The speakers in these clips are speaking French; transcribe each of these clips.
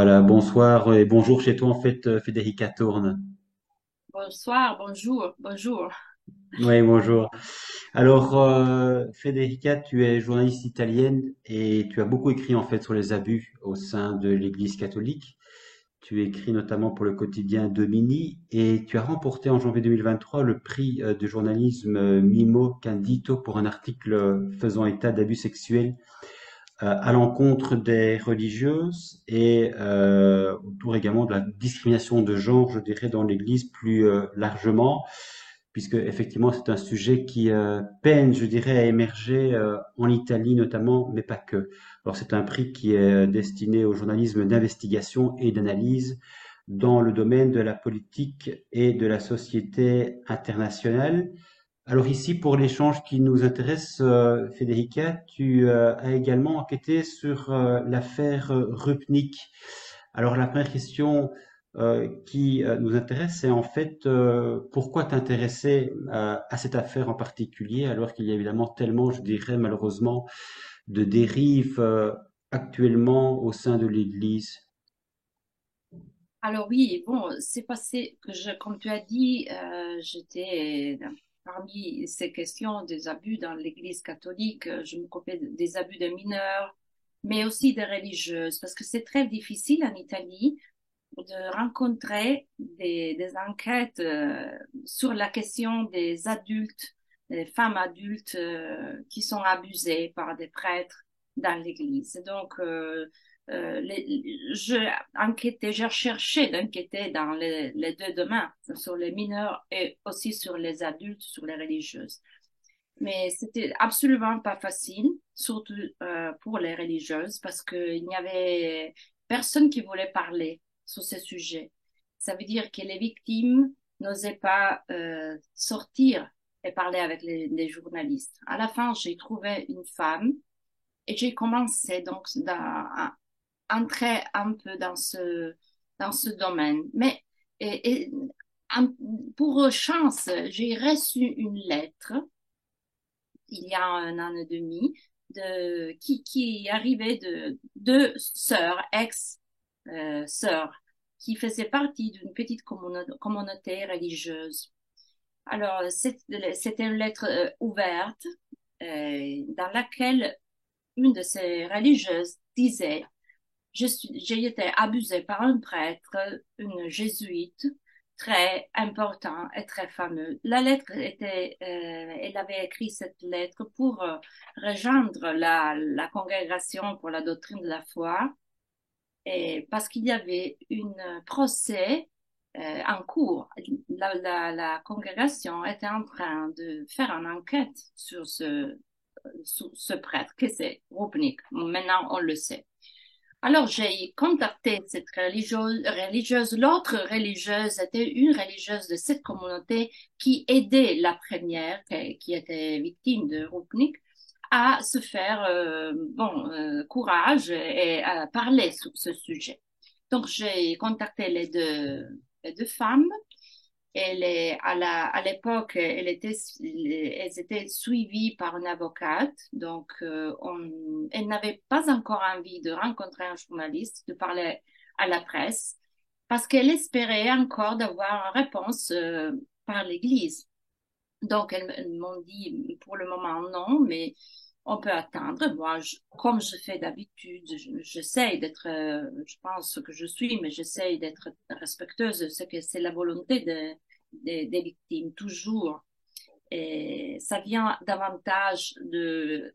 Voilà, bonsoir et bonjour chez toi en fait, Federica Tourne. Bonsoir, bonjour, bonjour. Oui, bonjour. Alors, Federica, tu es journaliste italienne et tu as beaucoup écrit en fait sur les abus au sein de l'Église catholique. Tu écris notamment pour le quotidien Domini et tu as remporté en janvier 2023 le prix de journalisme Mimo Candito pour un article faisant état d'abus sexuels à l'encontre des religieuses et autour également de la discrimination de genre, je dirais, dans l'Église plus largement, puisque effectivement c'est un sujet qui peine, je dirais, à émerger en Italie notamment, mais pas que. Alors c'est un prix qui est destiné au journalisme d'investigation et d'analyse dans le domaine de la politique et de la société internationale. Alors ici, pour l'échange qui nous intéresse, Federica, tu as également enquêté sur l'affaire Rupnik. Alors la première question qui nous intéresse, c'est en fait pourquoi t'intéresser à cette affaire en particulier, alors qu'il y a évidemment tellement, je dirais malheureusement, de dérives actuellement au sein de l'Église. Alors oui, bon, c'est passé que comme tu as dit, j'étais parmi ces questions des abus dans l'Église catholique, je m'occupais des abus des mineurs, mais aussi des religieuses, parce que c'est très difficile en Italie de rencontrer des enquêtes sur la question des adultes, des femmes adultes qui sont abusées par des prêtres dans l'Église. Donc, j'ai cherché d'enquêter dans les deux domaines, sur les mineurs et aussi sur les adultes, sur les religieuses. Mais c'était absolument pas facile, surtout pour les religieuses, parce qu'il n'y avait personne qui voulait parler sur ce sujet. Ça veut dire que les victimes n'osaient pas sortir et parler avec les journalistes. À la fin, j'ai trouvé une femme et j'ai commencé donc à entrer un peu dans ce domaine. Mais et, en- pour chance, j'ai reçu une lettre il y a un an et demi, qui arrivait de deux sœurs, ex-sœurs, qui faisaient partie d'une petite communauté religieuse. Alors, c'était une lettre ouverte dans laquelle une de ces religieuses disait j'ai été abusée par un prêtre, une jésuite, très important et très fameux. La lettre était, elle avait écrit cette lettre pour rejoindre la congrégation pour la doctrine de la foi, et parce qu'il y avait un procès en cours. La congrégation était en train de faire une enquête sur ce prêtre, que c'est Rupnik. Maintenant, on le sait. Alors, j'ai contacté cette religieuse. L'autre religieuse était une religieuse de cette communauté qui aidait la première, qui était victime de Rupnik, à se faire courage et à parler sur ce sujet. Donc, j'ai contacté les deux femmes. À l'époque, elles étaient suivies par une avocate, donc elle n'avait pas encore envie de rencontrer un journaliste, de parler à la presse, parce qu'elle espérait encore d'avoir une réponse par l'Église. Donc, elles m'ont dit pour le moment non, mais on peut attendre. Moi, comme je fais d'habitude, j'essaie d'être, je pense que je suis, mais j'essaie d'être respectueuse de ce que c'est la volonté des victimes, toujours. Et ça vient davantage de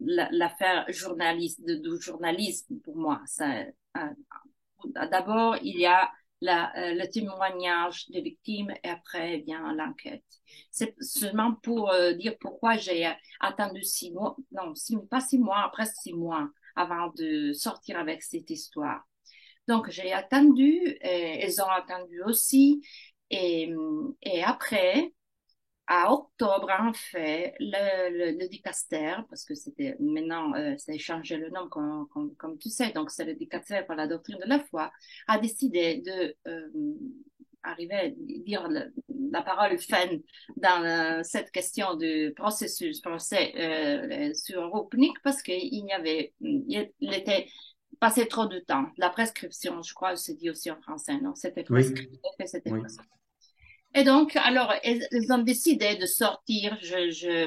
l'affaire journaliste, du journalisme pour moi. D'abord, il y a le témoignage des victimes et après vient l'enquête. C'est seulement pour dire pourquoi j'ai attendu 6 mois, non, pas 6 mois, après 6 mois avant de sortir avec cette histoire. Donc, j'ai attendu, et elles ont attendu aussi, et après, à octobre, en fait, le dicaster, parce que c'était maintenant, ça a changé le nom, comme tu sais, donc c'est le dicaster pour la doctrine de la foi, a décidé de arriver à dire la parole fin dans cette question du processus français sur Rupnik, parce qu'il n'y avait, il était passer trop de temps. La prescription, je crois, c'est dit aussi en français, non? C'était Oui, prescrit. C'était oui. prescrit. Et donc, alors, ils ont décidé de sortir.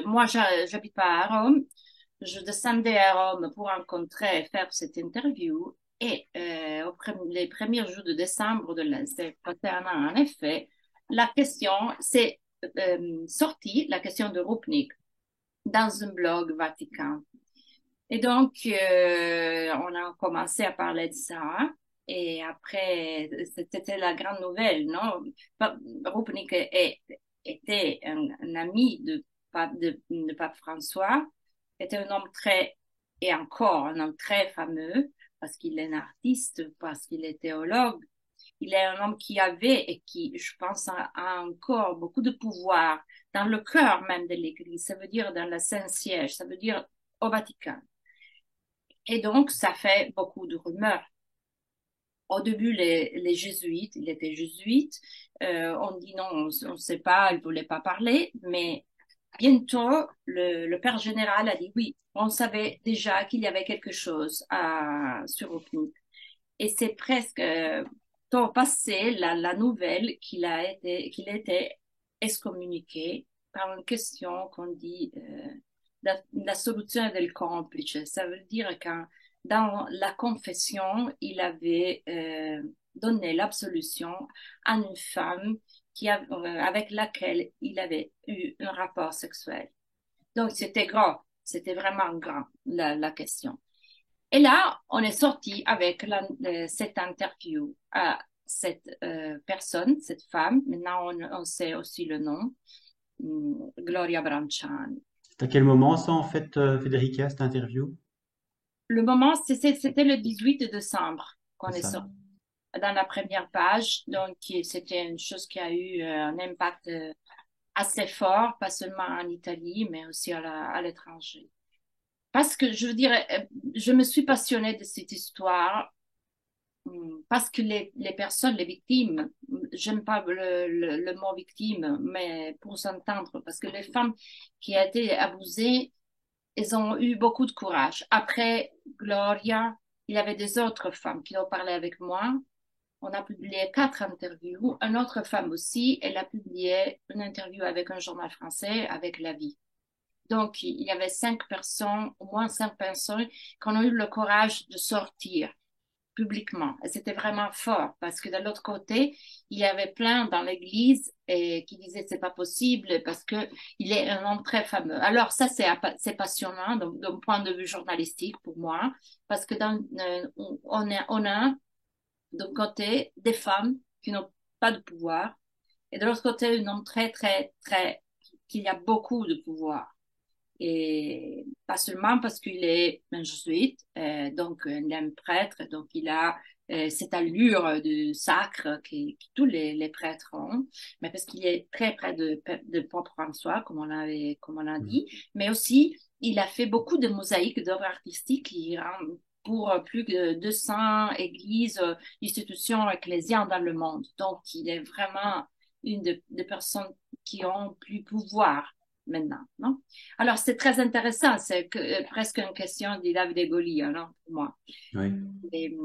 Moi, j'habite pas à Rome. Je descendais à Rome pour rencontrer et faire cette interview. Et les premiers jours de décembre c'est passé un an, en effet, la question s'est sortie, la question de Rupnik, dans un blog Vatican. Et donc, on a commencé à parler de ça. Et après, c'était la grande nouvelle, non? Rupnik était un ami de Pape François, était un homme très, et encore un homme très fameux, parce qu'il est un artiste, parce qu'il est théologue. Il est un homme qui avait et qui, je pense, a encore beaucoup de pouvoir dans le cœur même de l'Église. Ça veut dire dans le Saint-Siège, ça veut dire au Vatican. Et donc, ça fait beaucoup de rumeurs. Au début, les jésuites, il était jésuite, on dit non, on ne sait pas, il ne voulait pas parler, mais bientôt, le père général a dit oui, on savait déjà qu'il y avait quelque chose sur Oakney. Et c'est presque temps passé la nouvelle qu'il était excommuniqué par une question qu'on dit la soluzione del complice. Ça veut dire que dans la confession, il avait donné l'absolution à une femme avec laquelle il avait eu un rapport sexuel. Donc c'était grand, c'était vraiment grand la question. Et là, on est sorti avec cette interview à cette personne, cette femme. Maintenant, on sait aussi le nom, Gloria Branciani. C'est à quel moment ça, en fait, Federica, cette interview? Le moment, c'était le 18 décembre qu'on C'est est ça. sorti dans la première page. Donc, c'était une chose qui a eu un impact assez fort, pas seulement en Italie, mais aussi à l'étranger. Parce que, je veux dire, je me suis passionnée de cette histoire parce que les personnes, les victimes, j'aime pas le mot victime, mais pour s'entendre, parce que les femmes qui ont été abusées, elles ont eu beaucoup de courage. Après Gloria, il y avait des autres femmes qui ont parlé avec moi. On a publié 4 interviews. Une autre femme aussi, elle a publié une interview avec un journal français, avec La Vie. Donc, il y avait 5 personnes, au moins 5 personnes, qui ont eu le courage de sortir publiquement. Et c'était vraiment fort parce que de l'autre côté, il y avait plein dans l'église qui disaient c'est pas possible parce que il est un homme très fameux. Alors ça c'est passionnant d'un point de vue journalistique pour moi parce que on a d'un côté des femmes qui n'ont pas de pouvoir et de l'autre côté un homme très très très qui a beaucoup de pouvoir. Et pas seulement parce qu'il est un jésuite, donc il est un prêtre, donc il a cette allure de sacre que tous les prêtres ont, mais parce qu'il est très près de Pape François, comme on a Mhm. dit, mais aussi il a fait beaucoup de mosaïques d'œuvres artistiques pour plus de 200 églises, institutions ecclésiales dans le monde. Donc il est vraiment une des personnes qui ont plus pouvoir maintenant, non? Alors, c'est très intéressant, c'est presque une question de Davide et Goliath, non, pour moi. Oui. Et,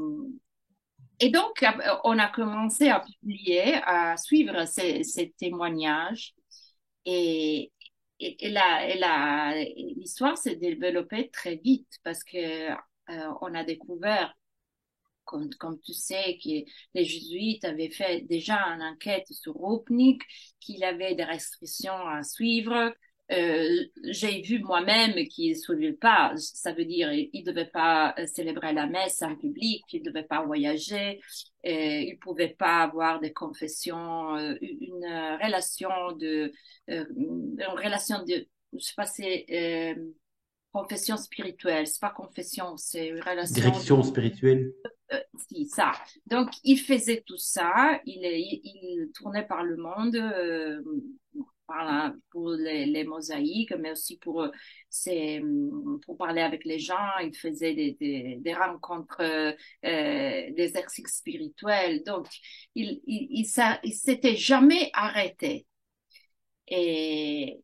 et donc, on a commencé à publier, à suivre ces témoignages et, l'histoire s'est développée très vite parce que on a découvert, comme tu sais, que les jésuites avaient fait déjà une enquête sur Rupnik, qu'il avait des restrictions à suivre. J'ai vu moi-même qu'il ne suivait pas, ça veut dire il ne devait pas célébrer la messe en public, il ne devait pas voyager, il ne pouvait pas avoir des confessions, une relation de, je sais pas, c'est confession spirituelle, c'est pas confession, c'est une relation de Direction spirituelle. si, ça. Donc, il faisait tout ça, il tournait par le monde pour les mosaïques, mais aussi pour parler avec les gens. Il faisait des rencontres, des exercices spirituels. Donc, il s'était jamais arrêté. Et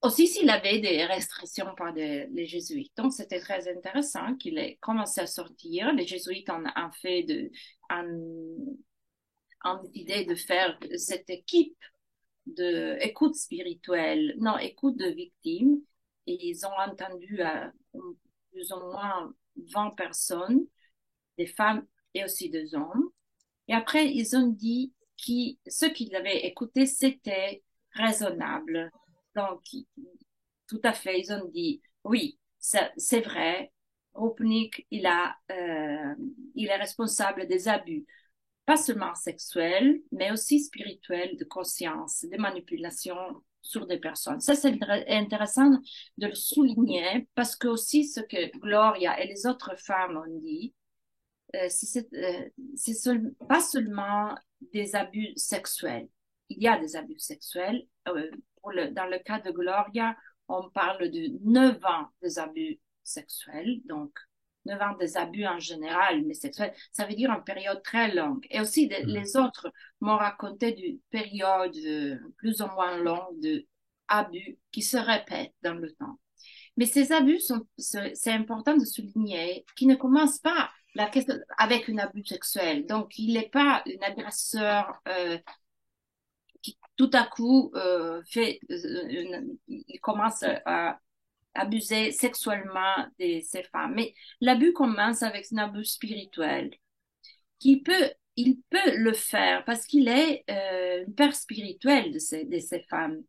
Aussi, s'il avait des restrictions par les jésuites. Donc, c'était très intéressant qu'il ait commencé à sortir. Les jésuites ont fait ont décidé de faire cette équipe de écoute spirituelle, non, écoute de victimes. Et ils ont entendu plus ou moins 20 personnes, des femmes et aussi des hommes. Et après, ils ont dit que ce qu'ils avaient écouté, c'était raisonnable. Donc, tout à fait, ils ont dit, oui, c'est vrai, Rupnik, il est responsable des abus, pas seulement sexuels, mais aussi spirituels, de conscience, de manipulation sur des personnes. Ça, c'est intéressant de le souligner parce que aussi ce que Gloria et les autres femmes ont dit, pas seulement des abus sexuels. Il y a des abus sexuels. Dans le cas de Gloria, on parle de 9 ans des abus sexuels, donc 9 ans des abus en général, mais sexuels, ça veut dire une période très longue. Et aussi, Mhm. les autres m'ont raconté d'une période plus ou moins longue de abus qui se répètent dans le temps. Mais ces abus c'est important de souligner, qui ne commencent pas avec un abus sexuel. Donc, il n'est pas un agresseur qui tout à coup il commence à abuser sexuellement de ces femmes. Mais l'abus commence avec un abus spirituel il peut le faire parce qu'il est une père spirituel de ces femmes.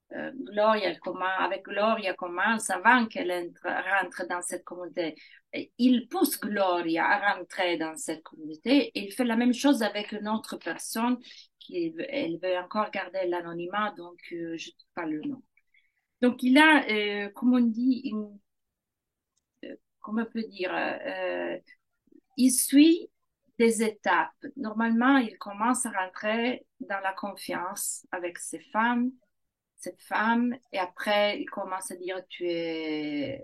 Avec Gloria commence avant qu'elle rentre dans cette communauté. Il pousse Gloria à rentrer dans cette communauté et il fait la même chose avec une autre personne elle veut encore garder l'anonymat, donc je ne dis pas le nom. Donc il a, comme on dit, comment on peut dire, il suit des étapes. Normalement, il commence à rentrer dans la confiance avec cette femme, et après, il commence à dire, tu es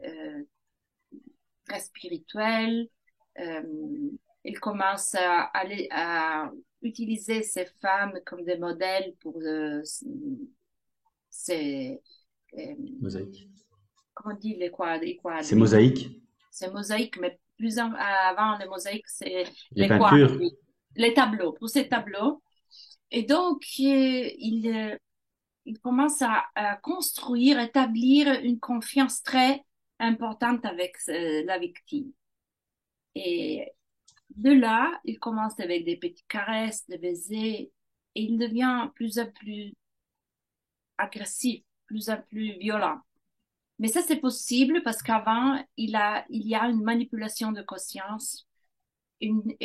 très spirituel. Euh, il commence à utiliser ces femmes comme des modèles pour ses, euh, Mosaïque. comment on dit, les C'est quadrilles. mosaïque. C'est mosaïque, mais avant les mosaïques, c'est Les les peintures. quadrilles, les tableaux, pour ces tableaux. Et donc, il commence à construire, établir une confiance très importante avec la victime. Et de là, il commence avec des petites caresses, des baisers, et il devient plus en plus agressif, plus en plus violent. Mais ça, c'est possible parce qu'avant, il y a une manipulation de conscience, une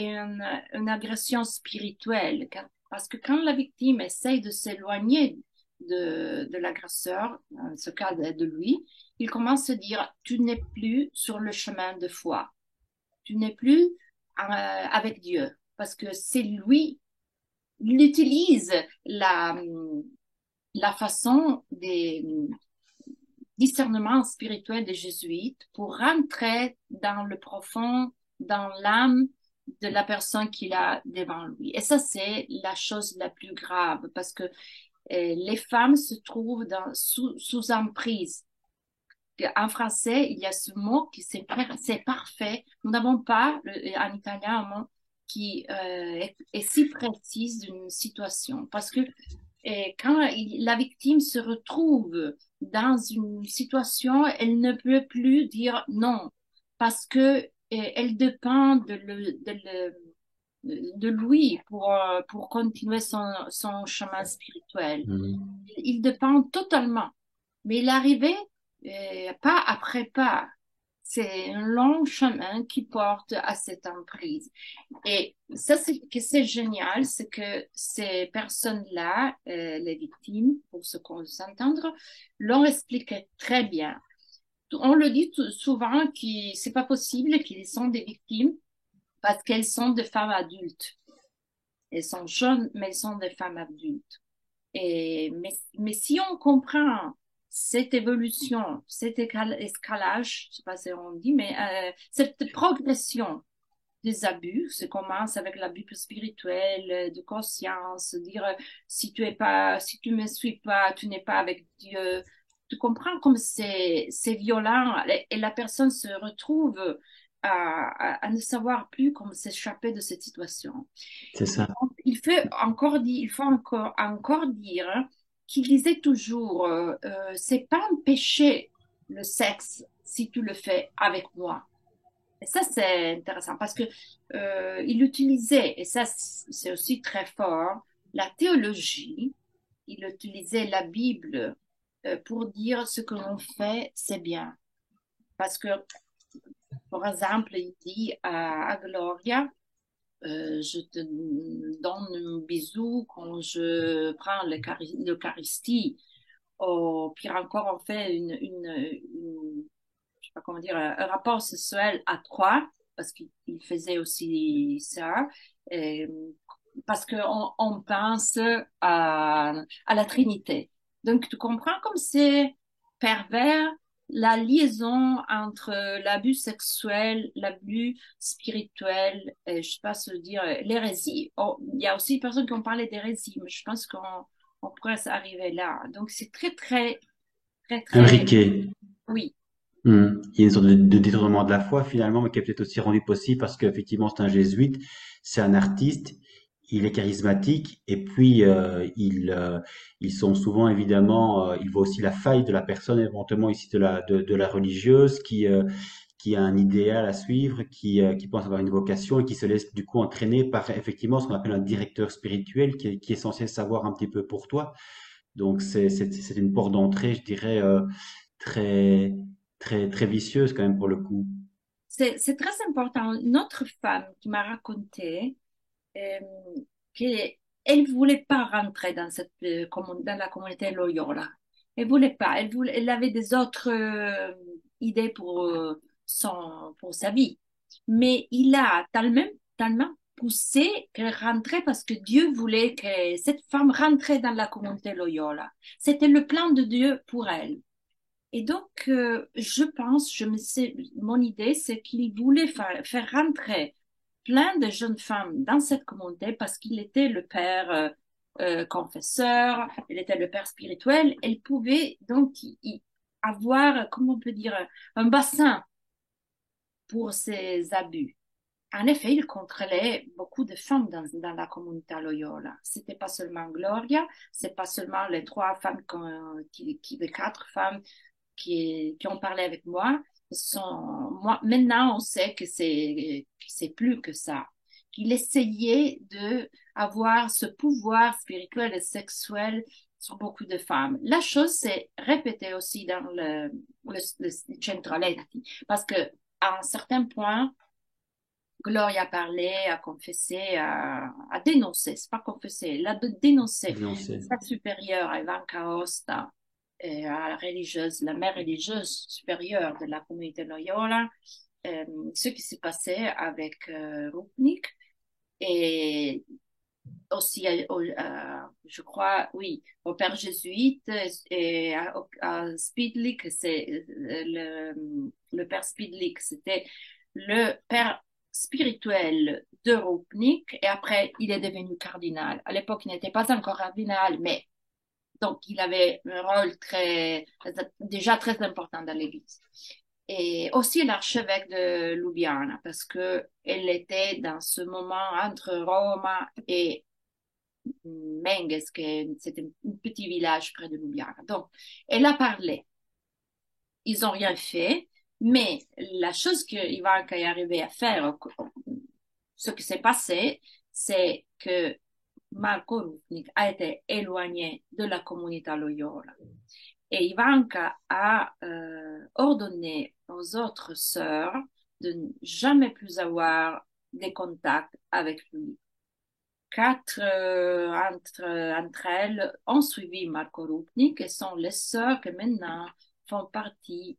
agression spirituelle. Parce que quand la victime essaye de s'éloigner de l'agresseur, dans ce cas de lui, il commence à dire, tu n'es plus sur le chemin de foi, tu n'es plus avec Dieu, parce que c'est lui, il utilise la façon des discernements spirituels des jésuites pour rentrer dans le profond, dans l'âme de la personne qu'il a devant lui. Et ça, c'est la chose la plus grave parce que les femmes se trouvent sous emprise. En français, il y a ce mot qui c'est parfait. Nous n'avons pas en italien un mot qui est si précis d'une situation parce que quand la victime se retrouve dans une situation, elle ne peut plus dire non parce que elle dépend de lui pour continuer son chemin spirituel. Mhm. Il dépend totalement. Mais il arrivait pas après pas. C'est un long chemin qui porte à cette emprise. Et ça, que c'est génial, c'est que ces personnes-là, les victimes, pour ce qu'on s'entendre, l'ont expliqué très bien. On le dit souvent que c'est pas possible qu'ils sont des victimes parce qu'elles sont des femmes adultes. Elles sont jeunes, mais elles sont des femmes adultes. Mais si on comprend cette évolution, cet escalage, je sais pas si on dit, mais cette progression des abus, ça commence avec l'abus spirituel, de conscience, dire si tu me suis pas, tu n'es pas avec Dieu. tu comprends comme c'est violent et la personne se retrouve à ne savoir plus comment s'échapper de cette situation. C'est ça. Donc, il faut encore dire qu'il disait toujours, c'est pas un péché le sexe si tu le fais avec moi. Et ça, c'est intéressant parce que il utilisait, et ça, c'est aussi très fort, la théologie. Il utilisait la Bible pour dire ce que l'on fait, c'est bien. Parce que, par exemple, il dit à Gloria, je te donne un bisou quand je prends l'Eucharistie. Ou pire encore, on fait je sais pas comment dire, un rapport sexuel à trois, parce qu'il faisait aussi ça, euh, parce qu'on on pense à la Trinité. Donc, tu comprends comme c'est pervers la liaison entre l'abus sexuel, l'abus spirituel, et je sais pas se dire l'hérésie. Oh, il y a aussi des personnes qui ont parlé d'hérésie, mais je pense qu'on pourrait arriver là. Donc, c'est très, très, très, très, Imbriqué. oui. Il y a une sorte de détournement de la foi finalement, mais qui est peut-être aussi rendu possible parce qu'effectivement c'est un jésuite, c'est un artiste, il est charismatique et puis ils sont souvent évidemment, il voit aussi la faille de la personne éventuellement ici de la religieuse qui a un idéal à suivre, qui pense avoir une vocation et qui se laisse du coup entraîner par effectivement ce qu'on appelle un directeur spirituel qui est censé savoir un petit peu pour toi. Donc c'est une porte d'entrée, je dirais, très très vicieuse quand même pour le coup. C'est très important. Notre femme qui m'a raconté euh, qu'elle ne voulait pas rentrer dans, dans la communauté Loyola. Elle voulait pas. Elle avait des autres idées pour sa vie. Mais il a tellement poussé qu'elle rentrait parce que Dieu voulait que cette femme rentrait dans la communauté Loyola. C'était le plan de Dieu pour elle. Et donc, je pense, mon idée, c'est qu'il voulait faire rentrer plein de jeunes femmes dans cette communauté parce qu'il était le père confesseur, il était le père spirituel. Elle pouvait donc avoir, comment on peut dire, un bassin pour ses abus. En effet, il contrôlait beaucoup de femmes dans la communauté Loyola. C'était pas seulement Gloria, c'est pas seulement les trois femmes, les quatre femmes qui ont parlé avec moi. Maintenant, on sait que c'est plus que ça. Qu'il essayait de avoir ce pouvoir spirituel et sexuel sur beaucoup de femmes. La chose s'est répétée aussi dans le Centraletti, parce que à un certain point, Gloria a parlé, a confessé, a dénoncé, c'est pas confessé, elle a dénoncé Non, c'est sa supérieure, Ivanka Osta, à la religieuse, la mère religieuse supérieure de la communauté Loyola, euh, ce qui s'est passé avec Rupnik et aussi, je crois, oui, au père jésuite et à Spidlick, c'est le père Spidlick, c'était le père spirituel de Rupnik et après il est devenu cardinal. À l'époque, il n'était pas encore cardinal, mais donc il avait un rôle déjà très important dans l'Église. Et aussi l'archevêque de Ljubljana, parce que elle était dans ce moment entre Rome et Menges, c'était un petit village près de Ljubljana. Donc, elle a parlé. Ils n'ont rien fait, mais la chose qu'Ivanka est arrivé à faire, ce qui s'est passé, c'est que Marco Rupnik a été éloigné de la communauté Loyola. Et Ivanka a ordonné aux autres sœurs de ne jamais plus avoir des contacts avec lui. Quatre entre elles ont suivi Marco Rupnik et sont les sœurs qui maintenant font partie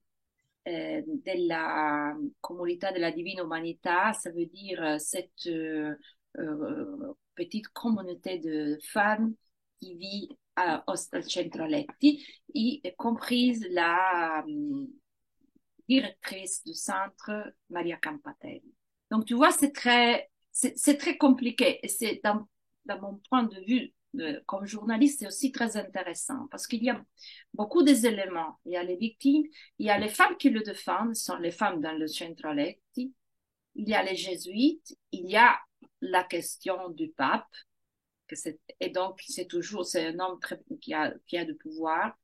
de la Comunità della Divina Umanità, ça veut dire cette petite communauté de femmes qui vit au Centraletti, y comprise la directrice du centre, Maria Campatelli. Donc, tu vois, c'est très compliqué. Et c'est dans mon point de vue comme journaliste, c'est aussi très intéressant parce qu'il y a beaucoup des éléments. Il y a les victimes, il y a les femmes qui le défendent, ce sont les femmes dans le Centraletti, il y a les jésuites, il y a la question du pape, et donc c'est un homme qui a du pouvoir.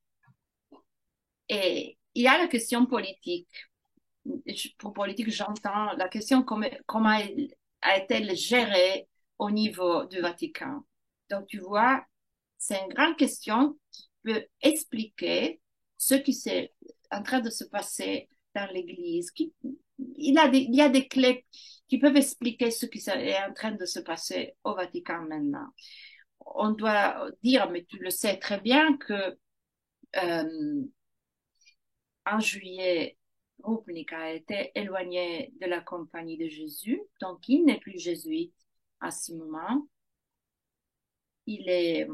Et il y a la question politique. Pour politique, j'entends la question comment a-t-elle gérée au niveau du Vatican. Donc, tu vois, c'est une grande question qui peut expliquer ce qui s'est en train de se passer dans l'Église. Il y a des clés qui peuvent expliquer ce qui est en train de se passer au Vatican maintenant. On doit dire, mais tu le sais très bien, que euh, en juillet, Rupnik a été éloigné de la compagnie de Jésus, donc il n'est plus jésuite à ce moment. Il est,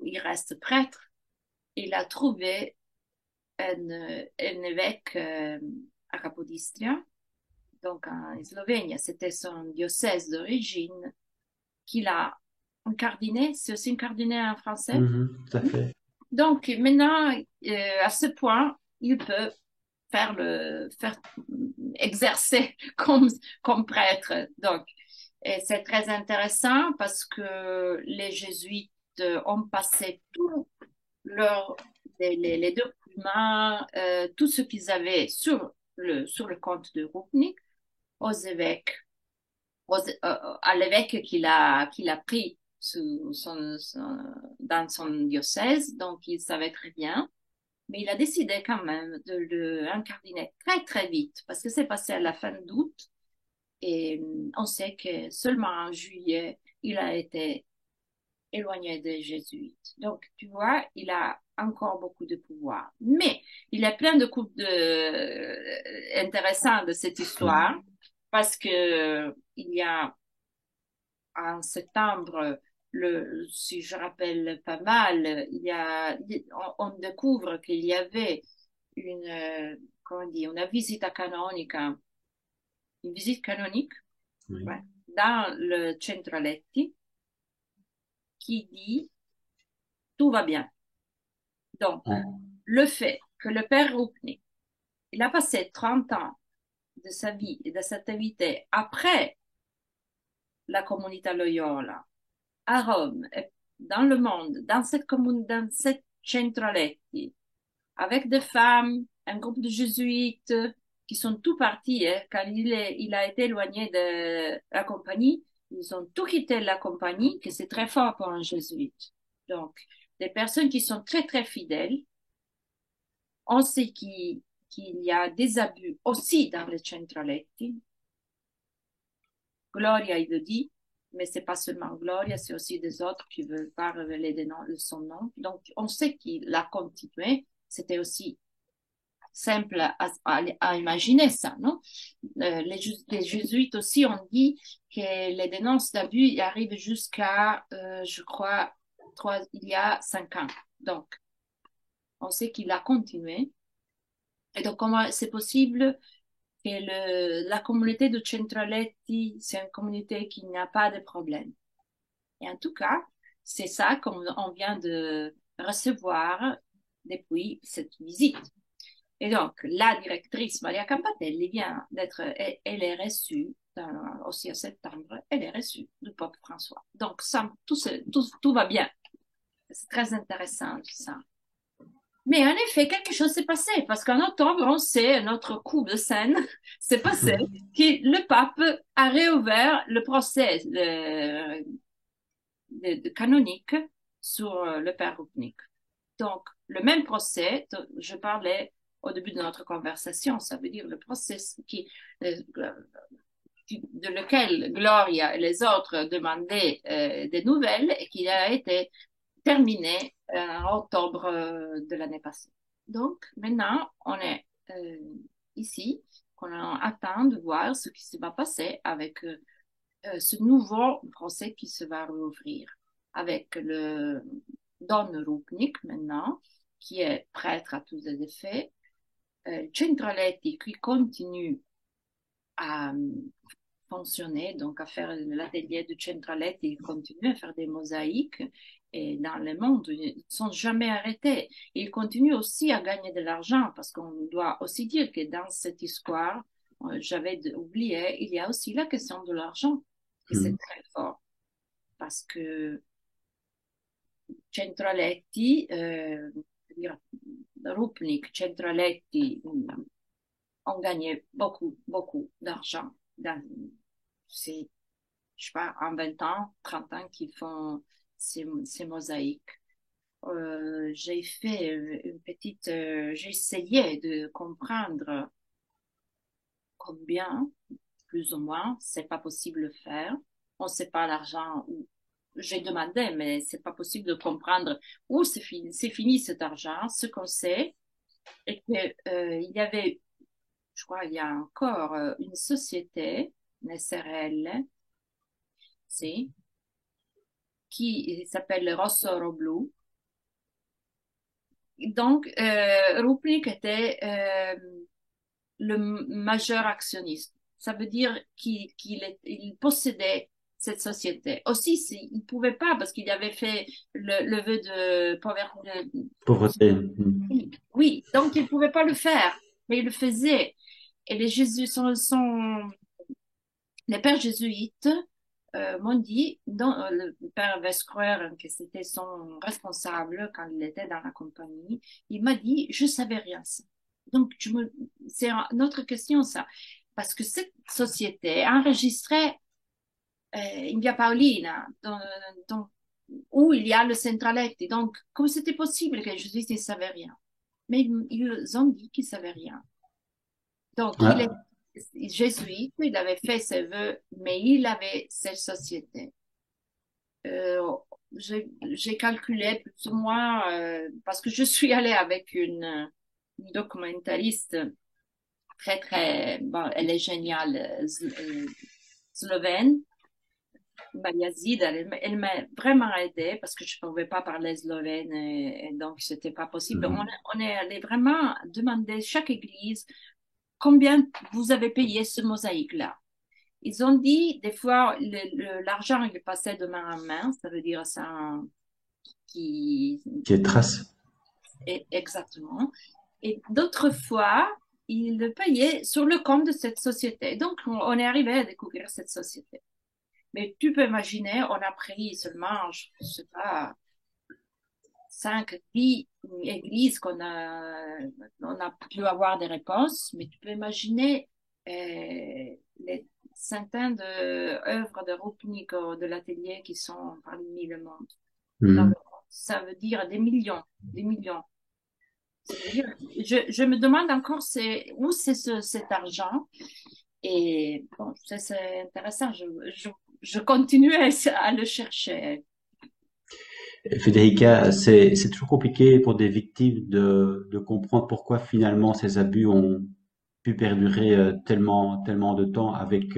il reste prêtre. Il a trouvé un évêque à Capodistria, donc en Slovénie. C'était son diocèse d'origine qu'il a incardiné. C'est aussi incardiné en français. Mhm, tout à fait. Donc maintenant, à ce point, il peut faire exercer comme prêtre. Donc, et c'est très intéressant parce que les jésuites ont passé tout leur, les documents, tout ce qu'ils avaient sur le compte de Rupnik aux évêques, à l'évêque qu'il a pris dans son diocèse, donc il savait très bien. Mais il a décidé quand même de le incardiner très très vite parce que c'est passé à la fin d'août et on sait que seulement en juillet, il a été éloigné des jésuites. Donc, tu vois, il a encore beaucoup de pouvoir. Mais il y a plein de coups intéressants de cette histoire parce que il y a en septembre, si je rappelle pas mal, on découvre qu'il y avait comment dire, une visite canonique, une visite canonique, Oui. ouais, dans le Centraletti qui dit tout va bien. Donc, En- le fait que le père Rupnik, il a passé 30 ans de sa vie et de sa activité après la Comunità Loyola à Rome, et dans le monde, dans cette Centraletti, avec des femmes, un groupe de jésuites qui sont tous partis quand il a été éloigné de la compagnie. Ils ont tout quitté la compagnie, que c'est très fort pour un jésuite. Donc, des personnes qui sont très, très fidèles. On sait qu'il y a des abus aussi dans les centraletti. Gloria, il le dit, mais c'est pas seulement Gloria, c'est aussi des autres qui veulent pas révéler son nom. Donc, on sait qu'il a continué. C'était aussi simple à imaginer ça, non? Les jésuites aussi ont dit que les dénonces d'abus arrivent jusqu'à, je crois, il y a 5 ans. Donc, on sait qu'il a continué. Et donc, comment c'est possible que la communauté de Centraletti, c'est une communauté qui n'a pas de problème? Et en tout cas, c'est ça qu'on vient de recevoir depuis cette visite. Et donc, la directrice Maria Campatelli vient elle est reçue aussi en septembre, elle est reçue du pape François. Donc, ça, tout va bien. C'est très intéressant, tout ça. Mais en effet, quelque chose s'est passé, parce qu'en octobre, on sait, notre coup de scène s'est passé, que le pape a réouvert le procès de canonique sur le père Rupnik. Donc, le même procès, je parlais au début de notre conversation, ça veut dire le procès de lequel Gloria et les autres demandaient des nouvelles et qui a été terminé en octobre de l'année passée. Donc, maintenant, on est ici, on attend de voir ce qui se va passer avec ce nouveau procès qui se va rouvrir avec le Don Rupnik maintenant, qui est prêtre à tous les effets, Centraletti qui continue à fonctionner, donc à faire l'atelier de Centraletti, il continue à faire des mosaïques et dans le monde, ils ne sont jamais arrêtés. Et ils continuent aussi à gagner de l'argent parce qu'on doit aussi dire que dans cette histoire, oublié, il y a aussi la question de l'argent. Et c'est Mhm. très fort parce que Centraletti, dire, Rupnik, Centraletti ont gagné beaucoup, beaucoup d'argent dans ces, je sais pas, en 20 ans, 30 ans qu'ils font ces mosaïques. J'ai fait une petite, j'ai essayé de comprendre combien, plus ou moins, c'est pas possible de faire. On sait pas l'argent où. J'ai demandé, mais c'est pas possible de comprendre où c'est fini cet argent. Ce qu'on sait est que, il y avait, je crois, il y a encore une société, une SRL, c'est, qui s'appelle Rossoro Blu. Donc, Rupnik était le majeur actionniste. Ça veut dire il possédait cette société. Aussi, il ne pouvait pas parce qu'il avait fait le vœu de pauvreté. Pauvreté. Mhm. Oui, donc il ne pouvait pas le faire, mais il le faisait. Et les pères jésuites m'ont dit, le père Vescruer, que c'était son responsable quand il était dans la compagnie, il m'a dit, je savais rien ça. Donc, c'est notre question ça, parce que cette société enregistrait in via Paolina, où il y a le Centraletti. Donc, comment c'était possible que les jésuites ne savaient rien? Mais ils ont dit qu'ils ne savaient rien. Donc, il est Ah, jésuite, il avait fait ses vœux, mais il avait cette société. Euh, j'ai calculé plus ou moins, parce que je suis allée avec une documentaliste très, très, bon, elle est géniale, slovène, Bayazid, elle m'a vraiment aidée parce que je ne pouvais pas parler slovène et donc c'était pas possible. mhm. On est allé vraiment demander chaque église combien vous avez payé ce mosaïque-là. Ils ont dit, des fois, l'argent, il passait de main en main, ça veut dire ça qui Qui est trace. est exactement. Et d'autres fois, ils le payaient sur le compte de cette société. Donc, on est arrivé à découvrir cette société. Mais tu peux imaginer, on a pris seulement, je ne sais pas, 5, 10 églises on a pu avoir des réponses, mais tu peux imaginer les centaines d'œuvres de Rupnik de l'atelier qui sont parmi le monde. Dans le Mhm. monde. Ça veut dire des millions, des millions. Ça veut dire, je me demande encore où c'est cet argent. Et bon, c'est intéressant. Je continue à le chercher. Federica, c'est toujours compliqué pour des victimes de comprendre pourquoi finalement ces abus ont pu perdurer tellement de temps avec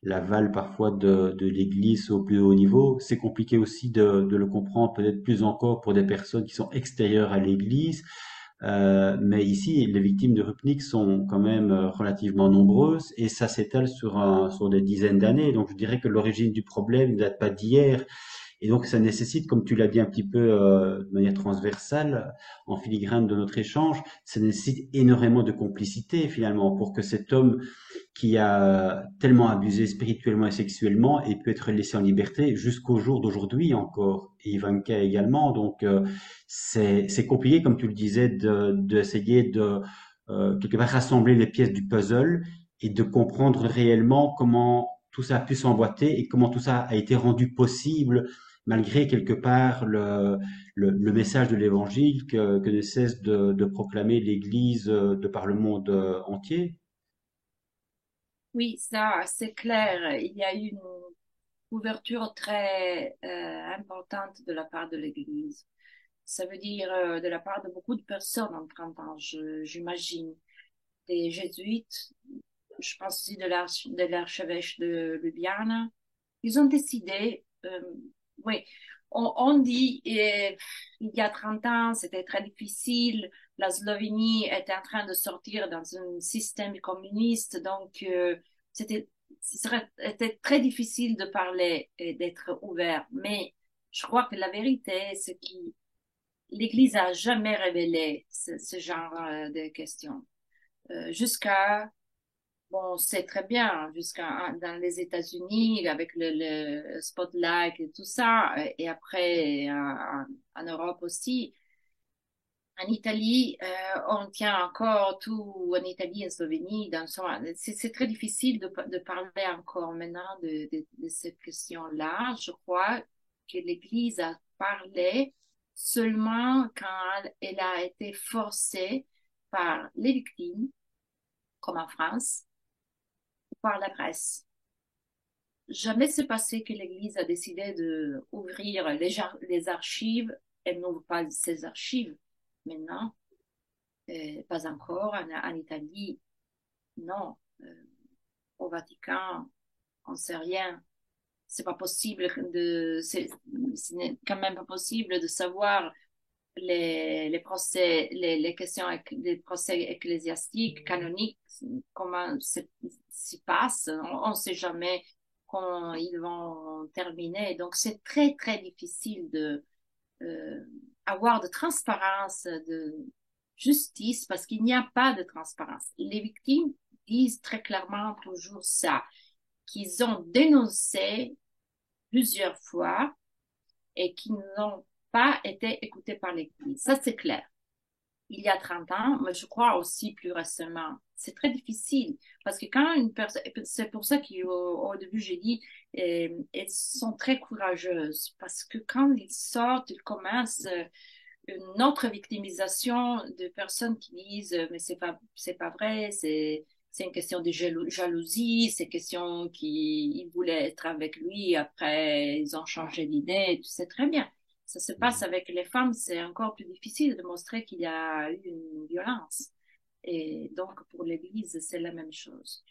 l'aval parfois de l'Église au plus haut niveau. C'est compliqué aussi de le comprendre peut-être plus encore pour des personnes qui sont extérieures à l'Église. Mais ici, les victimes de Rupnik sont quand même relativement nombreuses et ça s'étale sur des dizaines d'années. Donc je dirais que l'origine du problème ne date pas d'hier. Et donc, ça nécessite, comme tu l'as dit un petit peu de manière transversale, en filigrane de notre échange, ça nécessite énormément de complicité finalement pour que cet homme qui a tellement abusé spirituellement et sexuellement ait pu être laissé en liberté jusqu'au jour d'aujourd'hui encore. Et Ivanka également. Donc, c'est compliqué, comme tu le disais, d'essayer quelque part rassembler les pièces du puzzle et de comprendre réellement comment tout ça a pu s'emboîter et comment tout ça a été rendu possible malgré quelque part le message de l'évangile que ne cesse de proclamer l'Église de par le monde entier. Oui, ça, c'est clair. Il y a eu une ouverture très importante de la part de l'Église. Ça veut dire de la part de beaucoup de personnes en 30 ans, j'imagine. Des jésuites, je pense aussi de l'archevêque de Ljubljana. Ils ont décidé, oui, on dit, il y a 30 ans, c'était très difficile. La Slovénie était en train de sortir dans un système communiste, donc c'était, était très difficile de parler et d'être ouvert. Mais Je crois que la vérité, c'est que l'Église a jamais révélé ce genre de questions. Jusqu'à, bon, c'est très bien, jusqu'à dans les États-Unis, avec le spotlight et tout ça, et après en Europe aussi. En Italie, on tient encore tout en Italie, en Slovénie, c'est très difficile de parler encore maintenant de cette question-là. Je crois que l'Église a parlé seulement quand elle a été forcée par les victimes, comme en France, ou par la presse. Jamais s'est passé que l'Église a décidé de ouvrir les archives. Elle n'ouvre pas ses archives maintenant. Pas encore. En Italie, non. Au Vatican, on ne sait rien. C'est pas possible ce n'est quand même pas possible de savoir les procès, les questions des procès ecclésiastiques, canoniques, comment s'y passe. On ne sait jamais quand ils vont terminer. Donc, c'est très, très difficile de euh, avoir de transparence, de justice, parce qu'il n'y a pas de transparence. Les victimes disent très clairement toujours ça, qu'ils ont dénoncé plusieurs fois et qu'ils n'ont pas été écoutés par l'Église. Ça, c'est clair. Il y a 30 ans, mais je crois aussi plus récemment. C'est très difficile parce que quand une personne, c'est pour ça qu'au début j'ai dit, elles sont très courageuses parce que quand ils sortent, ils commencent une autre victimisation de personnes qui disent mais c'est pas vrai, c'est une question de jalousie, c'est une question qu'ils voulaient être avec lui, après ils ont changé d'idée, tu sais très bien. Ça se passe avec les femmes, c'est encore plus difficile de montrer qu'il y a eu une violence. Et donc pour l'Église, c'est la même chose.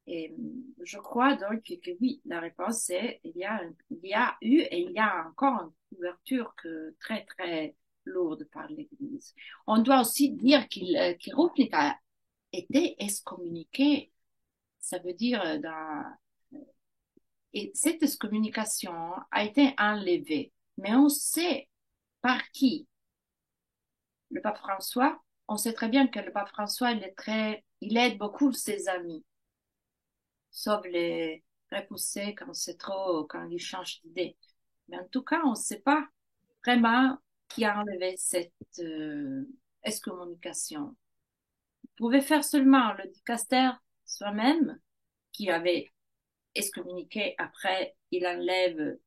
Et je crois donc que oui, la réponse est il y a eu et il y a encore une couverture très très lourde par l'Église. On doit aussi dire qu'il Rupnik a été excommuniqué. Ça veut dire et cette excommunication a été enlevée, mais on sait par qui. Le pape François, on sait très bien que le pape François, il aide beaucoup ses amis, sauf les repousser quand c'est trop, quand ils changent d'idée. Mais en tout cas, on ne sait pas vraiment qui a enlevé cette excommunication. Vous pouvez faire seulement le dicaster soi-même, qui avait excommuniqué après, il enlève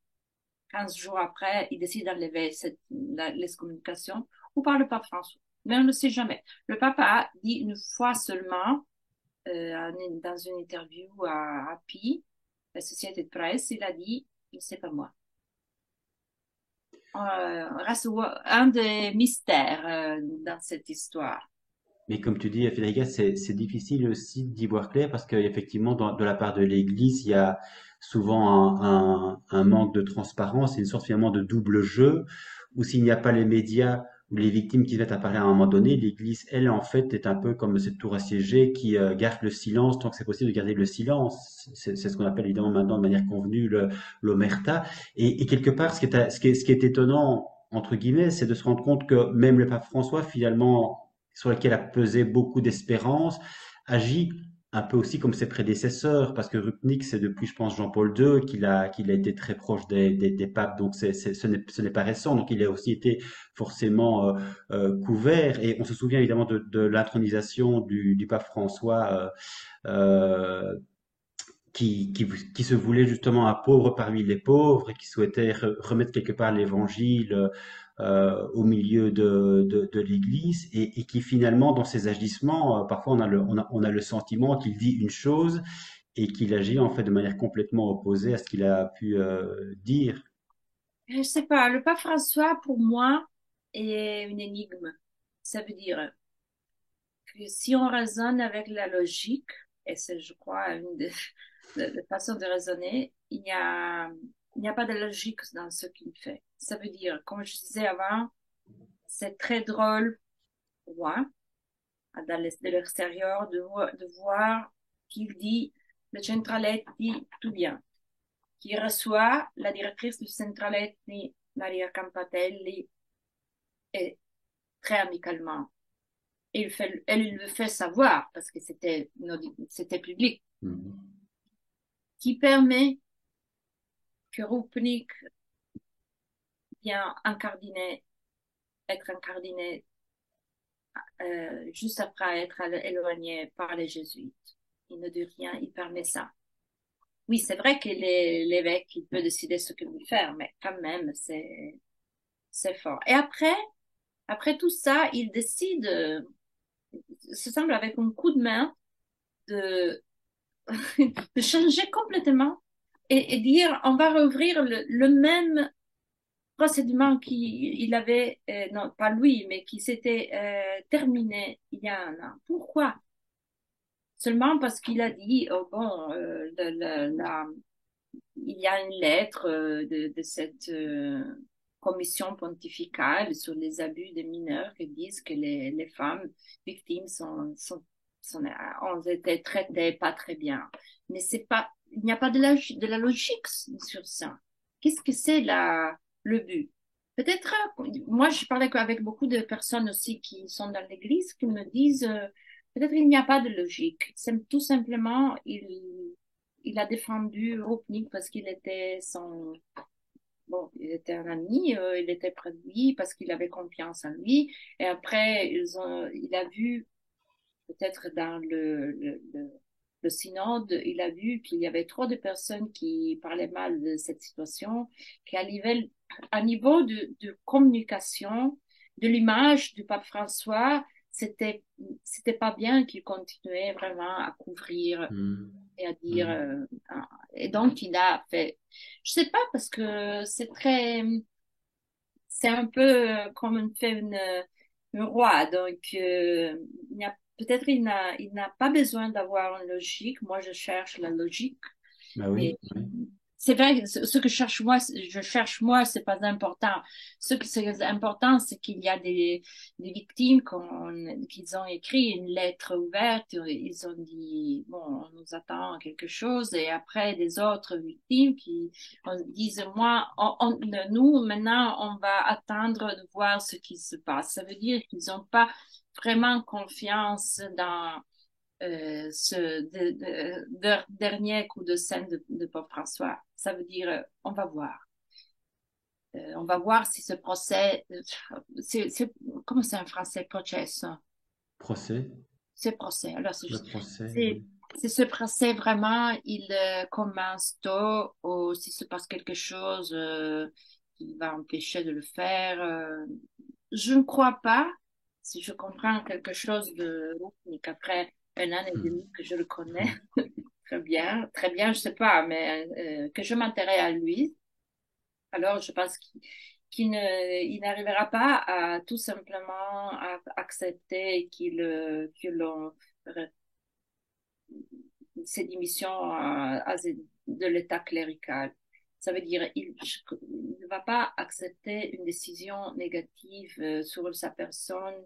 15 jours après, il décide d'enlever l'excommunication, ou par le pape François. Mais on ne sait jamais. Le pape a dit une fois seulement, dans une interview à Pi, la société de presse, il a dit, c'est pas moi. Un des mystères dans cette histoire. Mais comme tu dis, Federica, c'est difficile aussi d'y voir clair parce qu'effectivement, de la part de l'Église, il y a souvent un manque de transparence et une sorte finalement de double jeu où s'il n'y a pas les médias ou les victimes qui viennent à parler à un moment donné, l'Église, elle, en fait, est un peu comme cette tour assiégée qui garde le silence tant que c'est possible de garder le silence. C'est ce qu'on appelle évidemment maintenant de manière convenue l'omerta. Et quelque part, ce qui est étonnant, entre guillemets, c'est de se rendre compte que même le pape François, finalement, sur lequel a pesé beaucoup d'espérance, agit un peu aussi comme ses prédécesseurs, parce que Rupnik, c'est depuis, je pense, Jean-Paul II qu'il a été très proche des papes, donc ce n'est pas récent, donc il a aussi été forcément couvert, et on se souvient évidemment de l'intronisation du pape François, euh, qui se voulait justement un pauvre parmi les pauvres et qui souhaitait remettre quelque part l'évangile au milieu de l'Église et qui finalement dans ses agissements, parfois on a le sentiment qu'il dit une chose et qu'il agit en fait de manière complètement opposée à ce qu'il a pu dire. Je sais pas, le pape François, pour moi, est une énigme. Ça veut dire que si on raisonne avec la logique, et c'est, je crois, une des façons de raisonner, il n'y a pas de logique dans ce qu'il fait. Ça veut dire, comme je disais avant, c'est très drôle pour moi, de l'extérieur, de voir qu'il dit, le centralette dit tout bien, qui reçoit la directrice du centralette dit Maria Campatelli, et très amicalement. Et elle le fait savoir, parce que c'était public, Mhm. qui permet que Rupnik vient incardiné, être incardiné juste après être éloigné par les jésuites. Il ne dit rien, il permet ça. Oui, c'est vrai que l'évêque, il peut décider ce qu'il veut faire, mais quand même, c'est fort. Et après tout ça, il décide, ce semble avec un coup de main, de, de changer complètement et dire, on va rouvrir le même procédement qu'il avait, non, pas lui, mais qui s'était terminé il y a un an. Pourquoi? Seulement parce qu'il a dit, oh bon, il y a une lettre de cette commission pontificale sur les abus des mineurs qui disent que les femmes victimes ont été traitées pas très bien. Mais c'est pas, il n'y a pas de la logique sur ça. Qu'est-ce que c'est le but? Peut-être, moi, je parlais avec beaucoup de personnes aussi qui sont dans l'église qui me disent, peut-être il n'y a pas de logique. C'est tout simplement, il a défendu Rupnik parce qu'il était bon, il était un ami, il était près de lui parce qu'il avait confiance en lui. Et après, il a vu, peut-être dans le synode, il a vu qu'il y avait trop de personnes qui parlaient mal de cette situation, qu'à niveau de communication, de l'image du pape François, c'était, c'était pas bien qu'il continuait vraiment à couvrir Mhm. et à dire, Mhm. et donc il a fait, je sais pas, parce que c'est un peu comme fait une roi, donc peut-être il n'a pas besoin d'avoir une logique. Moi, je cherche la logique. Bah Et oui, oui. c'est vrai, que ce que je cherche moi, c'est pas important. Ce qui est important, c'est qu'il y a des victimes qu'ils ont écrit une lettre ouverte. Ils ont dit, bon, on nous attend quelque chose. Et après, des autres victimes qui disent, moi, nous, maintenant, on va attendre de voir ce qui se passe. Ça veut dire qu'ils n'ont pas vraiment confiance dans dernier coup de scène de Paul François. Ça veut dire, on va voir. On va voir si ce procès, comment c'est en français, procès, Procès, c'est procès. Alors, le procès, c'est, oui. c'est ce procès vraiment, il commence tôt ou si se passe quelque chose qui va empêcher de le faire. Je ne crois pas, si je comprends quelque chose de Rupnik après un an et demi Mhm. que je le connais très bien, je sais pas, mais que je m'intéresse à lui, alors je pense il n'arrivera pas à tout simplement accepter que l'on ses démissions de l'État clérical. Ça veut dire il ne va pas accepter une décision négative sur sa personne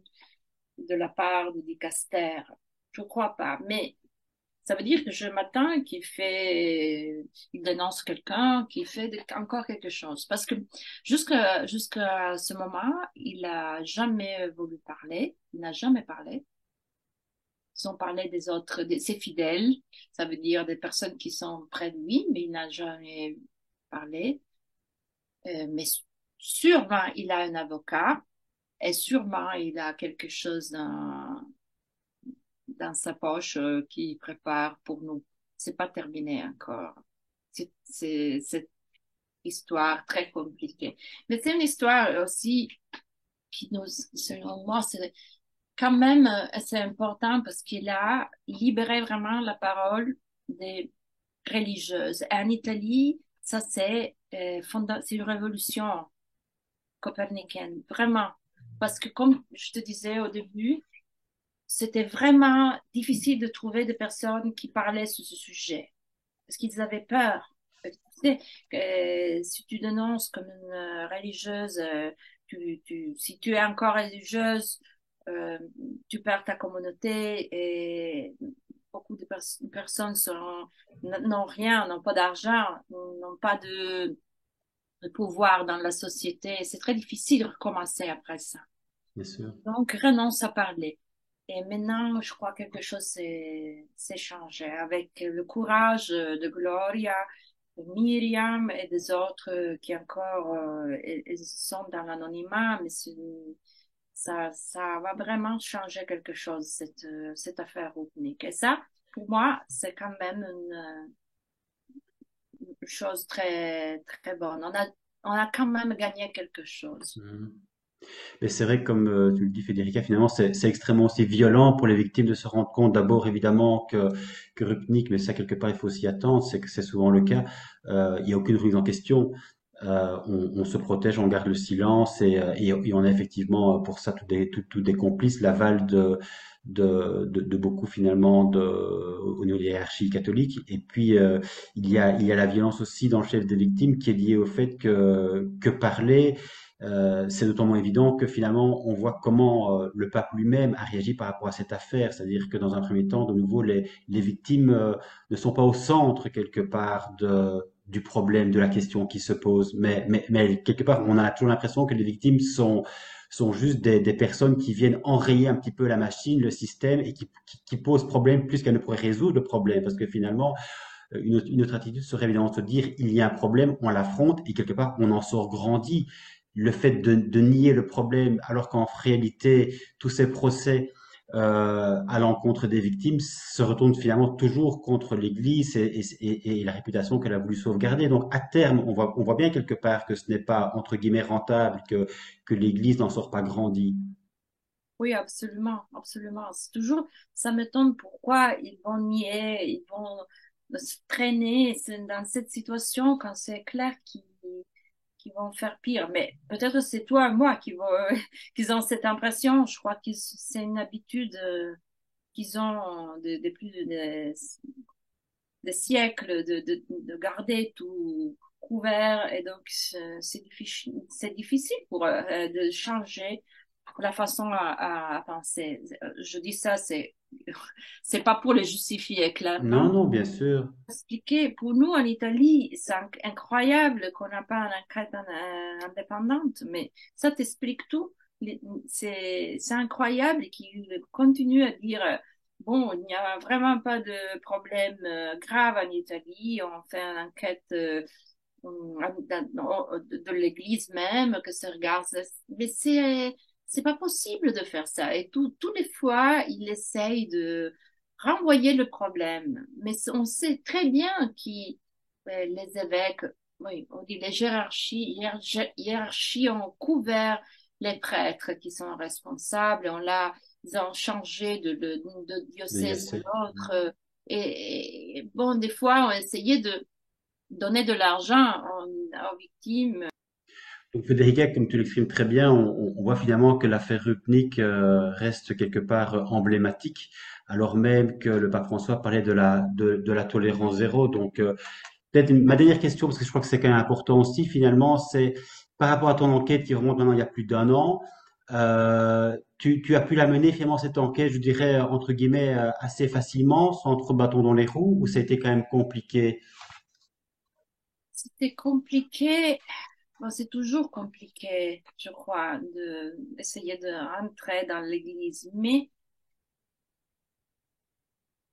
de la part du dicaster. Je ne crois pas. Mais ça veut dire que je m'attends il dénonce quelqu'un, qu'il fait encore quelque chose. Parce que jusqu'à ce moment, il n'a jamais voulu parler. Il n'a jamais parlé. Ils ont parlé des autres, de ses fidèles. Ça veut dire des personnes qui sont près de lui, mais il n'a jamais parlé. Mais sûrement, il a un avocat et sûrement, il a quelque chose dans sa poche qu'il prépare pour nous. C'est pas terminé encore. C'est cette histoire très compliquée. Mais c'est une histoire aussi qui nous, selon moi, c'est quand même assez important parce qu'il a libéré vraiment la parole des religieuses. Et en Italie, ça c'est une révolution copernicienne, vraiment. Parce que comme je te disais au début, c'était vraiment difficile de trouver des personnes qui parlaient sur ce sujet parce qu'ils avaient peur. Tu sais, que si tu dénonces comme une religieuse, si tu es encore religieuse, euh, tu perds ta communauté et beaucoup de personnes n'ont rien, n'ont pas d'argent, n'ont pas de pouvoir dans la société. C'est très difficile de recommencer après ça. bien sûr. Donc, renonce à parler. Et maintenant, je crois que quelque chose s'est changé avec le courage de Gloria, de Myriam et des autres qui encore ils sont dans l'anonymat, mais ça va vraiment changer quelque chose, cette affaire Roupnik. Et ça, pour moi, c'est quand même une chose très, très bonne. On a quand même gagné quelque chose. Mhm. Mais c'est vrai que comme tu le dis, Federica, finalement, c'est extrêmement aussi violent pour les victimes de se rendre compte d'abord, évidemment, que Rupnik, mais ça, quelque part, il faut s'y attendre, c'est que c'est souvent le cas, il n'y a aucune remise en question. On se protège, on garde le silence et on a effectivement pour ça tous des complices, l'aval de beaucoup finalement au niveau de la hiérarchie catholique. Et puis il y a la violence aussi dans le chef des victimes qui est liée au fait que parler c'est d'autant moins évident que finalement, on voit comment le pape lui-même a réagi par rapport à cette affaire. C'est-à-dire que dans un premier temps, de nouveau, les victimes ne sont pas au centre quelque part du problème, de la question qui se pose. Mais quelque part, on a toujours l'impression que les victimes sont juste des personnes qui viennent enrayer un petit peu la machine, le système, et qui posent problème plus qu'elles ne pourraient résoudre le problème. Parce que finalement, une autre attitude serait évidemment de se dire, il y a un problème, on l'affronte et quelque part, on en sort grandi. Le fait de nier le problème, alors qu'en réalité, tous ces procès à l'encontre des victimes se retournent finalement toujours contre l'Église et la réputation qu'elle a voulu sauvegarder. Donc, à terme, on voit bien quelque part que ce n'est pas, entre guillemets, rentable, que l'Église n'en sort pas grandie. Oui, absolument, absolument. C'est toujours, ça m'étonne pourquoi ils vont nier, ils vont se traîner dans cette situation quand c'est clair qu'ils vont faire pire. Mais peut-être c'est toi et moi qui ont cette impression. Je crois que c'est une habitude qu'ils ont de plus de siècles de garder tout couvert et donc c'est difficile pour eux de changer la façon à penser. Je dis ça, c'est pas pour le justifier Non, clairement. non, bien sûr. Expliquer, pour nous en Italie, c'est incroyable qu'on n'a pas une enquête indépendante, mais ça t'explique tout. C'est incroyable qu'ils continuent à dire, bon, il n'y a vraiment pas de problème grave en Italie, on fait une enquête de l'Église même, que ça regarde, mais c'est pas possible de faire ça. Et tous les fois, ils essayent de renvoyer le problème. Mais on sait très bien qui les évêques, oui, on dit les hiérarchies ont couvert les prêtres qui sont responsables. Ils ont changé de Il diocèse à l'autre. Et bon, des fois, on essayait de donner de l'argent aux victimes. Donc, Federica, comme tu l'exprimes très bien, on voit finalement que l'affaire Rupnik reste quelque part emblématique, alors même que le pape François parlait de la tolérance zéro. Donc, peut-être ma dernière question, parce que je crois que c'est quand même important aussi, finalement, c'est par rapport à ton enquête qui remonte maintenant il y a plus d'un an, tu as pu la mener finalement cette enquête, je dirais, entre guillemets, assez facilement, sans trop de bâtons dans les roues, ou ça a été quand même compliqué? C'était compliqué. Bon, c'est toujours compliqué, je crois, d'essayer de rentrer dans l'église. Mais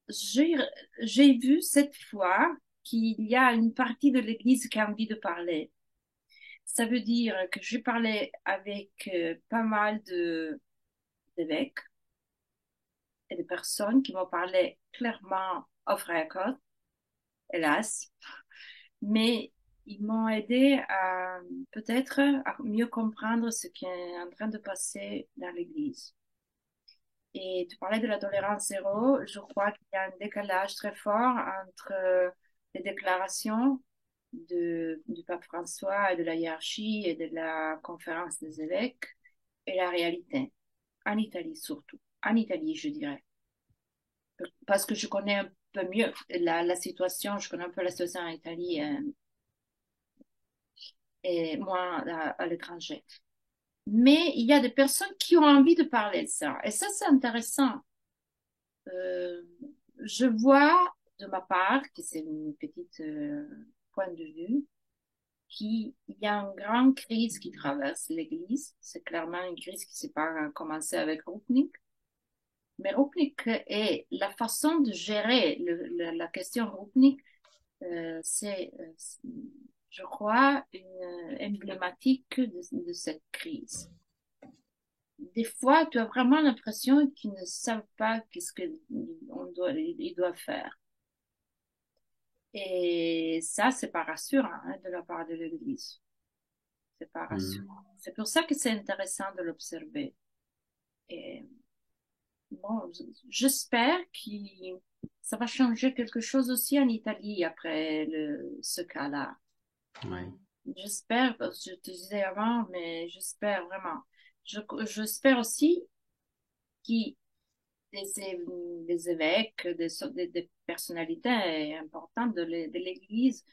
j'ai, j'ai vu cette fois qu'il y a une partie de l'église qui a envie de parler. Ça veut dire que j'ai parlé avec pas mal d'évêques et de personnes qui m'ont parlé clairement off record, hélas. Mais ils m'ont aidé à peut-être à mieux comprendre ce qui est en train de passer dans l'Église. Et tu parlais de la tolérance zéro. Je crois qu'il y a un décalage très fort entre les déclarations du pape François et de la hiérarchie et de la conférence des évêques et la réalité. En Italie surtout. En Italie, je dirais. Parce que je connais un peu mieux la situation, je connais un peu la situation en Italie et moi à l'étranger. Mais il y a des personnes qui ont envie de parler de ça. Et ça, c'est intéressant. Euh, je vois de ma part, que c'est une petite point de vue, qu'il y a une grande crise qui traverse l'Église. C'est clairement une crise qui s'est pas commencé avec Rupnik. Mais Rupnik et la façon de gérer la question Rupnik, c'est, je crois, une emblématique de cette crise. Des fois, tu as vraiment l'impression qu'ils ne savent pas qu'est-ce ils doivent faire. Et ça, c'est pas rassurant, hein, de la part de l'Église. C'est pas Mhm. rassurant. C'est pour ça que c'est intéressant de l'observer. Et bon, j'espère que ça va changer quelque chose aussi en Italie après ce cas-là. Ouais. J'espère, parce que je te disais avant, mais j'espère vraiment. J'espère aussi que des évêques, des personnalités importantes de l'Église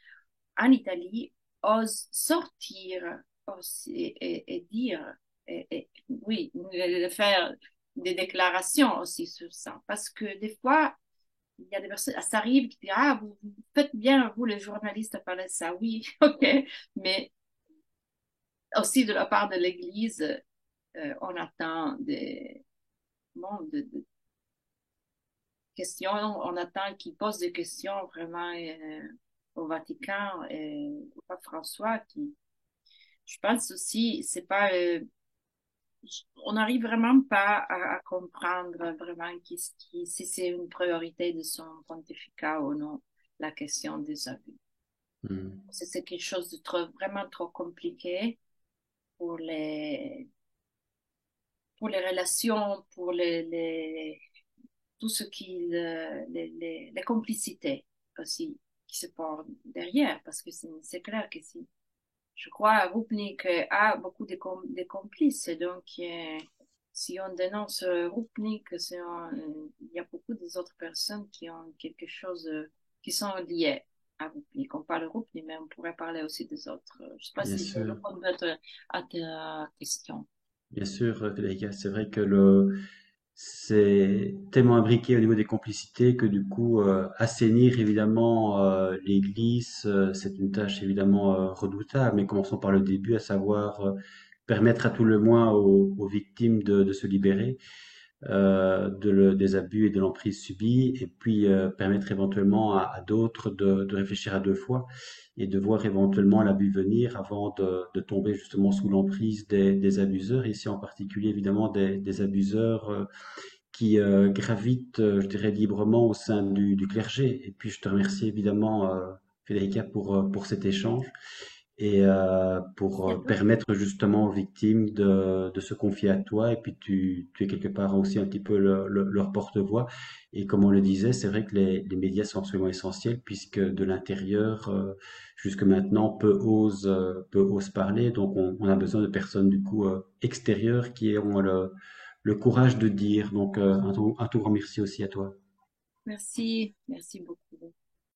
en Italie osent sortir aussi et dire, oui, faire des déclarations aussi sur ça. Parce que des fois, il y a des personnes, ça arrive qui disent, ah, vous faites bien, vous, les journalistes, à parler de ça. Oui, ok, mais aussi de la part de l'Église, on attend bon, de questions, on attend qu'ils posent des questions vraiment au Vatican et au pape François qui, je pense aussi, c'est pas, on n'arrive vraiment pas à comprendre vraiment si c'est une priorité de son pontificat ou non, la question des abus. Mhm. C'est quelque chose de vraiment trop compliqué pour pour les relations, pour tout ce qui, les complicités aussi qui se portent derrière, parce que c'est clair que si, je crois, Rupnik a beaucoup de complices, donc si on dénonce Rupnik, il y a beaucoup d'autres personnes qui ont quelque chose, qui sont liées à Rupnik. On parle de Rupnik, mais on pourrait parler aussi des autres. Je ne sais pas Bien si je sûr. réponds à ta question. Bien sûr, Federica, c'est vrai que c'est tellement imbriqué au niveau des complicités que du coup, assainir évidemment l'Église, c'est une tâche évidemment redoutable. Mais commençons par le début, à savoir permettre à tout le moins aux victimes de se libérer des abus et de l'emprise subie, et puis permettre éventuellement à d'autres de réfléchir à deux fois et de voir éventuellement l'abus venir avant de tomber justement sous l'emprise des abuseurs, ici en particulier évidemment des abuseurs qui gravitent, je dirais, librement au sein du clergé. Et puis je te remercie évidemment, Federica, pour cet échange et pour Bientôt. permettre justement aux victimes de se confier à toi. Et puis tu es quelque part aussi un petit peu leur porte-voix. Et comme on le disait, c'est vrai que les médias sont absolument essentiels puisque de l'intérieur, jusque maintenant, peu osent parler. Donc on a besoin de personnes du coup extérieures qui ont le courage de dire. Donc un tout grand merci aussi à toi. Merci, merci beaucoup.